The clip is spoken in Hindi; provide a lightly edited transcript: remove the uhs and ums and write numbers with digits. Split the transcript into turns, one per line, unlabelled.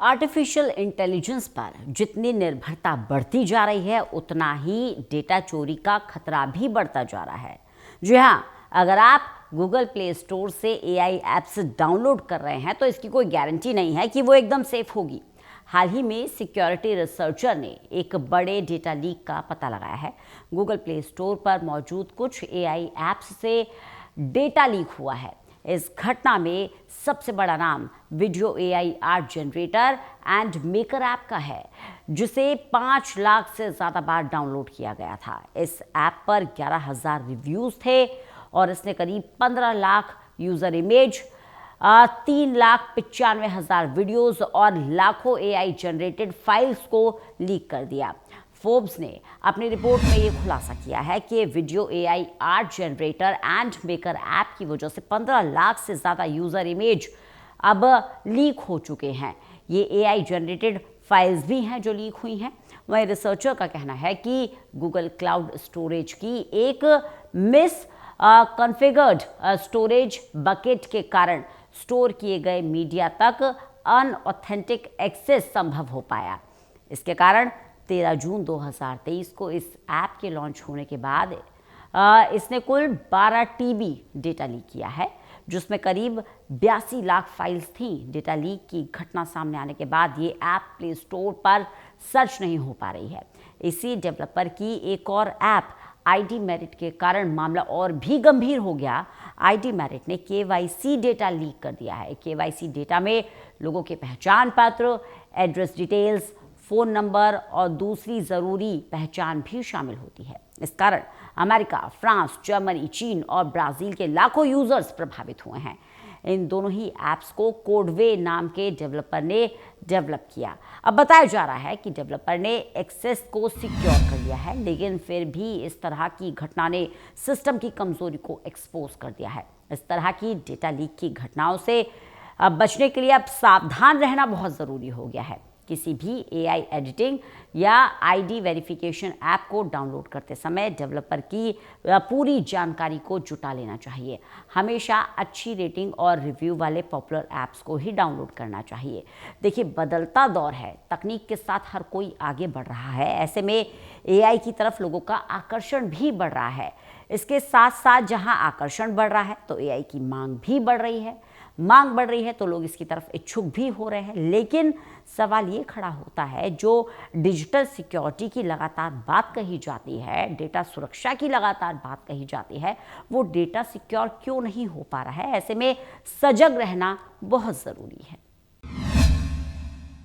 आर्टिफिशियल इंटेलिजेंस पर जितनी निर्भरता बढ़ती जा रही है उतना ही डेटा चोरी का खतरा भी बढ़ता जा रहा है। जी हाँ, अगर आप गूगल प्ले स्टोर से एआई ऐप्स डाउनलोड कर रहे हैं तो इसकी कोई गारंटी नहीं है कि वो एकदम सेफ होगी। हाल ही में सिक्योरिटी रिसर्चर ने एक बड़े डेटा लीक का पता लगाया है। गूगल प्ले स्टोर पर मौजूद कुछ एआई ऐप्स से डेटा लीक हुआ है। इस घटना में सबसे बड़ा नाम video AI art generator and maker app का है, जिसे 5 लाख से ज़्यादा बार डाउनलोड किया गया था। इस ऐप पर 11,000 रिव्यूज़ थे और इसने करीब 15 लाख यूज़र इमेज, 3,95,000 वीडियोस और लाखों एआई जनरेटेड फाइल्स को लीक कर दिया। फोर्ब्स ने अपनी रिपोर्ट में ये खुलासा किया है कि video AI art generator and maker app की वजह से 15 लाख से ज़्यादा यूज़र इमेज अब लीक हो चुके हैं। ये एआई जनरेटेड फाइल्स भी हैं जो लीक हुई हैं। वहीं रिसर्चर का कहना है कि गूगल क्लाउड स्टोरेज की एक मिस कॉन्फ़िगर्ड स्टोरेज बकेट के कारण स्टोर किए गए मीडिया तक अनऑथेंटिक एक्सेस संभव हो पाया। इसके कारण 13 जून 2023 को इस ऐप के लॉन्च होने के बाद इसने कुल 12 टीबी डेटा लीक किया है, जिसमें करीब 82 लाख फाइल्स थीं। डेटा लीक की घटना सामने आने के बाद ये ऐप प्ले स्टोर पर सर्च नहीं हो पा रही है। इसी डेवलपर की एक और ऐप आईडी मेरिट के कारण मामला और भी गंभीर हो गया। आईडी मेरिट ने केवाईसी डेटा लीक कर दिया है। केवाईसी डेटा में लोगों के पहचान पत्र, एड्रेस डिटेल्स, फ़ोन नंबर और दूसरी ज़रूरी पहचान भी शामिल होती है। इस कारण अमेरिका, फ्रांस, जर्मनी, चीन और ब्राज़ील के लाखों यूज़र्स प्रभावित हुए हैं। इन दोनों ही ऐप्स को कोडवे नाम के डेवलपर ने डेवलप किया। अब बताया जा रहा है कि डेवलपर ने एक्सेस को सिक्योर कर लिया है, लेकिन फिर भी इस तरह की घटना ने सिस्टम की कमज़ोरी को एक्सपोज कर दिया है। इस तरह की डेटा लीक की घटनाओं से बचने के लिए अब सावधान रहना बहुत ज़रूरी हो गया है। किसी भी एआई एडिटिंग या आईडी वेरिफिकेशन ऐप को डाउनलोड करते समय डेवलपर की पूरी जानकारी को जुटा लेना चाहिए। हमेशा अच्छी रेटिंग और रिव्यू वाले पॉपुलर ऐप्स को ही डाउनलोड करना चाहिए। देखिए, बदलता दौर है, तकनीक के साथ हर कोई आगे बढ़ रहा है। ऐसे में एआई की तरफ लोगों का आकर्षण भी बढ़ रहा है। इसके साथ साथ जहां आकर्षण बढ़ रहा है तो एआई की मांग भी बढ़ रही है। मांग बढ़ रही है तो लोग इसकी तरफ इच्छुक भी हो रहे हैं। लेकिन सवाल ये खड़ा होता है, जो डिजिटल सिक्योरिटी की लगातार बात कही जाती है, डेटा सुरक्षा की लगातार बात कही जाती है, वो डेटा सिक्योर क्यों नहीं हो पा रहा है? ऐसे में सजग रहना बहुत ज़रूरी है।